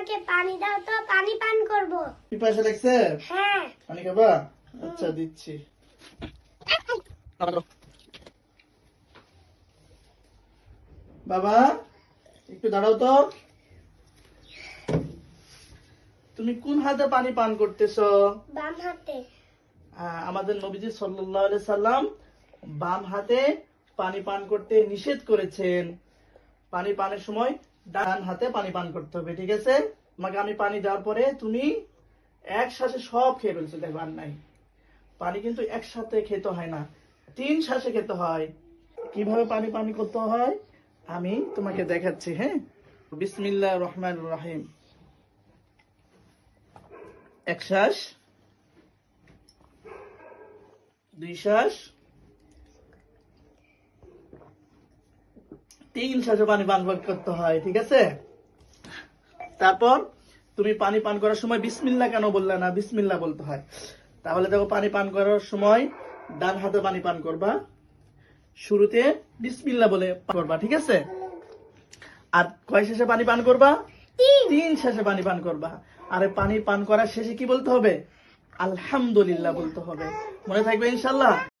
আমাকে পানি দাও তো, পানি পান করব। পিপাসা লাগছে? হ্যাঁ। পানি খাবা? আচ্ছা দিচ্ছি। বাবা একটু দাঁড়াও তো। তুমি কোন হাতে পানি পান করতেছো? বাম হাতে। আমাদের নবীজি সাল্লাল্লাহু আলাইহি সাল্লাম বাম হাতে পানি পান করতে নিষেধ করেছেন। পানি পানের সময় ডান হাতে পানি পান করতে হবে, ঠিক আছে? তোমাকে আমি পানি দেওয়ার পরে তুমি একসাথে সব খেয়ে ফেলছো, দেখো আর নাই। পানি কিন্তু একসাথে খেতে হয় না, 3 শ্বাসে খেতে হয়। কিভাবে পানি পান করতে হয় আমি তোমাকে দেখাচ্ছি। হ্যাঁ, বিসমিল্লাহির রহমানির রহিম। 1 শ্বাস, 2 শ্বাস, 3 শ্বাসে পানি পান করতে হয়, ঠিক আছে? তারপর তুমি পানি পান করার সময় বিসমিল্লাহ কেন বললে না? বিসমিল্লাহ বলতে হয়। তাহলে দেখো, পানি পান করার সময় ডান হাতে পানি পান করবা, শুরুতে বিসমিল্লাহ বলে করবা, ঠিক আছে? আর কয় শেষে পানি পান করবা? 3 শেষে পানি পান করবা। আর পানি পান করার শেষে কি বলতে হবে? আলহামদুলিল্লাহ বলতে হবে। মনে থাকবে ইনশাআল্লাহ।